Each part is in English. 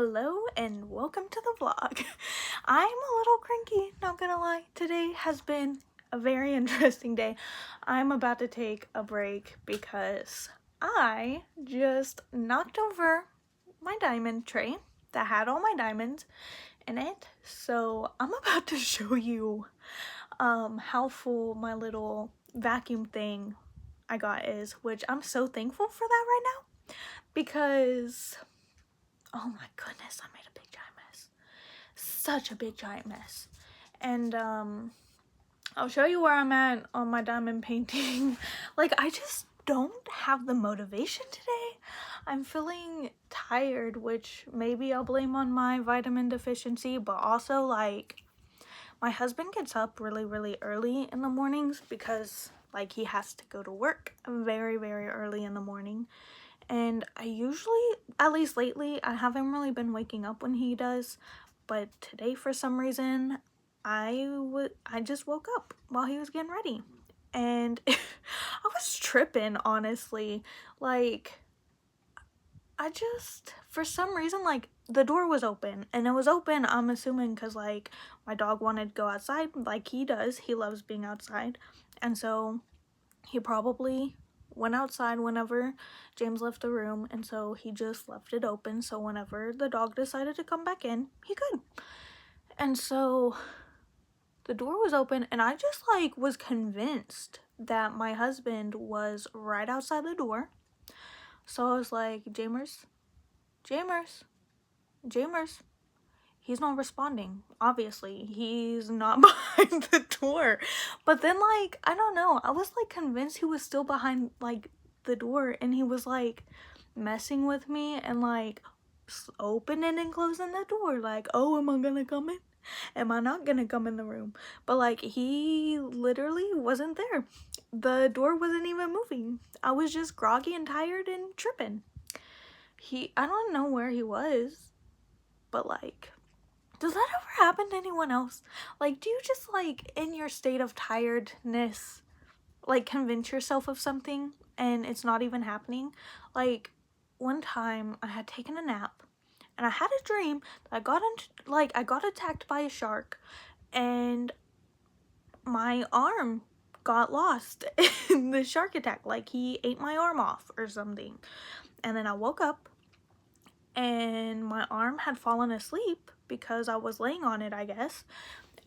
Hello and welcome to the vlog. I'm a little cranky, not gonna lie. Today has been a very interesting day. I'm about to take a break because I just knocked over my diamond tray that had all my diamonds in it. So I'm about to show you how full my little vacuum thing I got is, which I'm so thankful for that right now because oh my goodness, I made a big giant mess. Such a big giant mess. And I'll show you where I'm at on my diamond painting. Like, I just don't have the motivation today. I'm feeling tired, which maybe I'll blame on my vitamin deficiency, but also like my husband gets up really early in the mornings because like he has to go to work very early in the morning. And I usually, at least lately, I haven't really been waking up when he does, but today for some reason I just woke up while he was getting ready, and I was tripping, honestly. Like, I just, for some reason, like, the door was open, and it was open, I'm assuming, because, like, my dog wanted to go outside, like he does. He loves being outside, and so he probably went outside whenever James left the room, and so he just left it open so whenever the dog decided to come back in, he could. And so the door was open, and I just like was convinced that my husband was right outside the door. So I was like, Jamers, he's not responding. Obviously, he's not behind the door. But then, like, I don't know. I was, like, convinced he was still behind, like, the door. And he was, like, messing with me and, like, opening and closing the door. Like, oh, am I gonna come in? Am I not gonna come in the room? But, like, he literally wasn't there. The door wasn't even moving. I was just groggy and tired and tripping. I don't know where he was. But, like, does that ever happen to anyone else? Like, do you just, like, in your state of tiredness, like, convince yourself of something and it's not even happening? Like, one time I had taken a nap and I had a dream that I got attacked by a shark and my arm got lost in the shark attack. Like, he ate my arm off or something. And then I woke up and my arm had fallen asleep because I was laying on it, I guess.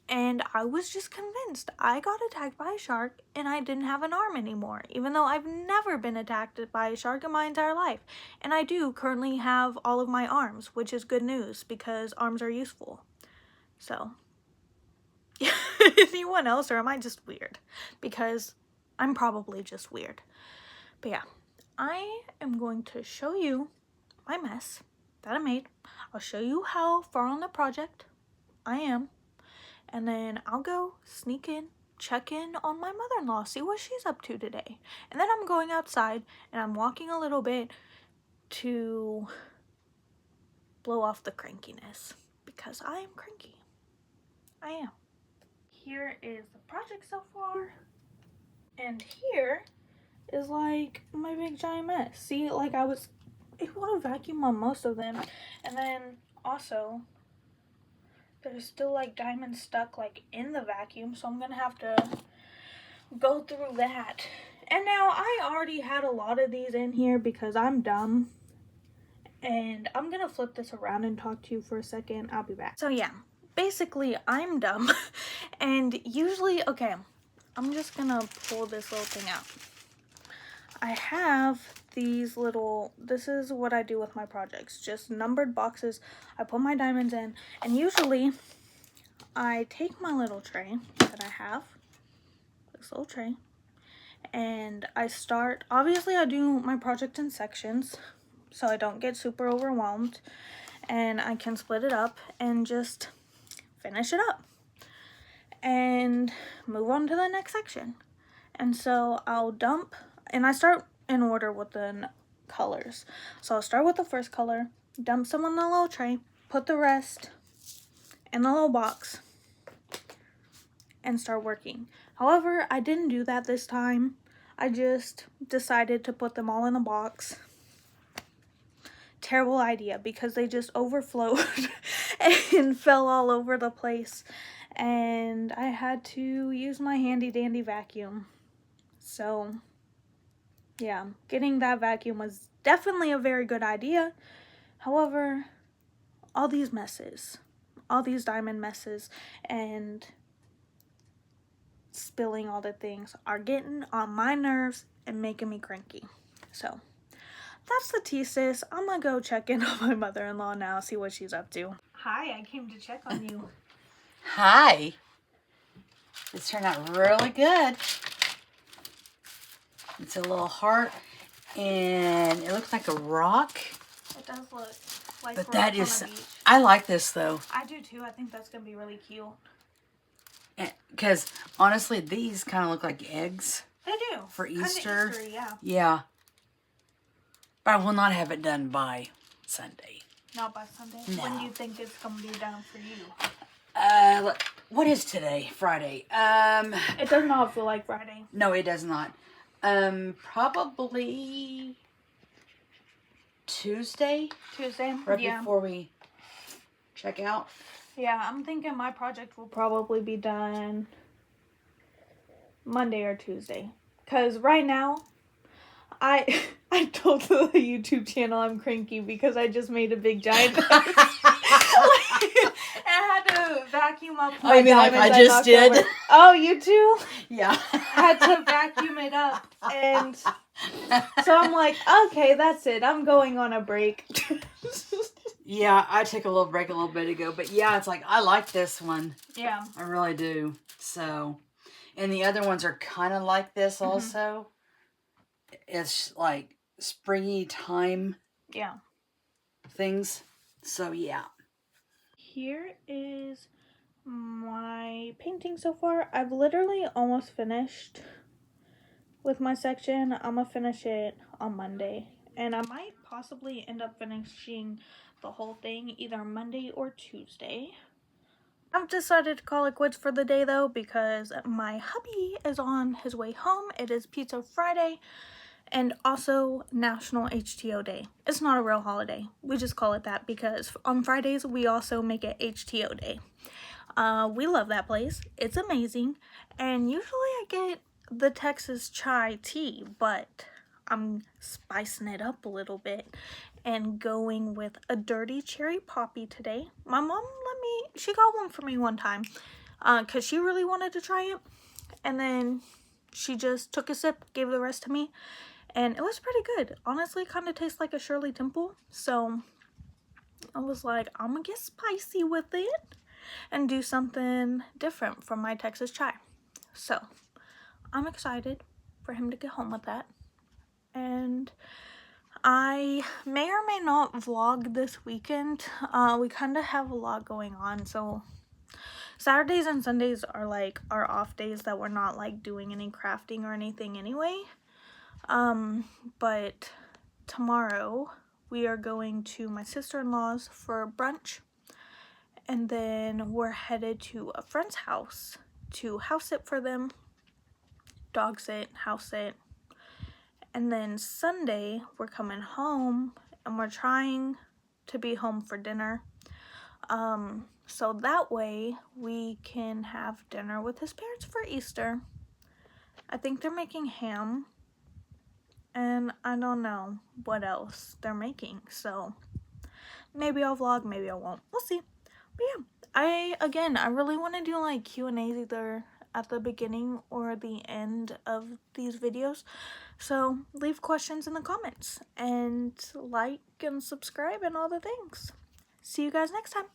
And I was just convinced I got attacked by a shark and I didn't have an arm anymore, even though I've never been attacked by a shark in my entire life. And I do currently have all of my arms, which is good news because arms are useful. So, anyone else, or am I just weird? Because I'm probably just weird. But yeah, I am going to show you my mess that I made. I'll show you how far on the project I am, and then I'll go sneak in, check in on my mother-in-law, see what she's up to today. And then I'm going outside and I'm walking a little bit to blow off the crankiness because I am cranky. I am. Here is the project so far, and here is like my big giant mess. See, like I was able to vacuum on most of them, and then also there's still like diamonds stuck like in the vacuum, so I'm gonna have to go through that. And now I already had a lot of these in here because I'm dumb, and I'm gonna flip this around and talk to you for a second. I'll be back. So yeah, basically I'm dumb and usually, okay, I'm just gonna pull this little thing out. I have these little, this is what I do with my projects, just numbered boxes. I put my diamonds in, and usually I take my little tray that I have, this little tray, and I start, obviously I do my project in sections so I don't get super overwhelmed, and I can split it up and just finish it up and move on to the next section. And so I'll dump, and I start in order with the colors. So I'll start with the first color, dump some on the little tray, put the rest in the little box, and start working. However, I didn't do that this time. I just decided to put them all in a box, terrible idea because they just overflowed and fell all over the place. And I had to use my handy dandy vacuum. So, yeah, getting that vacuum was definitely a very good idea. However, all these messes, all these diamond messes, and spilling all the things are getting on my nerves and making me cranky. So, that's the tea, sis. I'm gonna go check in on my mother-in-law now, see what she's up to. Hi, I came to check on you. Hi. This turned out really good. It's a little heart, and it looks like a rock. It does look like but we're that on is, the beach. I like this though. I do too. I think that's gonna be really cute. Because honestly, these kind of look like eggs. They do. For Kinda Easter. Eastery, yeah. Yeah. But I will not have it done by Sunday. Not by Sunday? No. When do you think it's gonna be done for you? What is today? Friday. It does not feel like Friday. No, it does not. Probably Tuesday. Tuesday? Right Yeah. before we check out. Yeah, I'm thinking my project will probably be done Monday or Tuesday. Because right now, I told the YouTube channel I'm cranky because I just made a big giant mess. I had to vacuum up my you mean like diamonds I just did? Over. Oh, you too? Yeah. I had to vacuum it up. And so I'm like, okay, that's it. I'm going on a break. Yeah, I took a little break a little bit ago. But yeah, it's like, I like this one. Yeah. I really do. So, and the other ones are kind of like this also. It's like springy time Yeah. things. So, yeah. Here is my painting so far. I've literally almost finished with my section. I'm gonna finish it on Monday. And I might possibly end up finishing the whole thing either Monday or Tuesday. I've decided to call it quits for the day though because my hubby is on his way home. It is Pizza Friday and also National HTO Day. It's not a real holiday. We just call it that because on Fridays we also make it HTO Day. We love that place. It's amazing. And usually I get the Texas chai tea, but I'm spicing it up a little bit and going with a dirty cherry poppy today. My mom she got one for me one time because she really wanted to try it. And then she just took a sip, gave the rest to me. And it was pretty good. Honestly, kind of tastes like a Shirley Temple. So I was like, I'm gonna get spicy with it and do something different from my Texas chai. So I'm excited for him to get home with that. And I may or may not vlog this weekend. We kind of have a lot going on. So Saturdays and Sundays are like our off days that we're not like doing any crafting or anything anyway. But tomorrow we are going to my sister-in-law's for brunch. And then we're headed to a friend's house to house sit for them. Dog sit, house sit. And then Sunday, we're coming home and we're trying to be home for dinner. So that way we can have dinner with his parents for Easter. I think they're making ham. And I don't know what else they're making. So maybe I'll vlog, maybe I won't. We'll see. But yeah, I really want to do like Q&As either at the beginning or the end of these videos. So leave questions in the comments and like and subscribe and all the things. See you guys next time.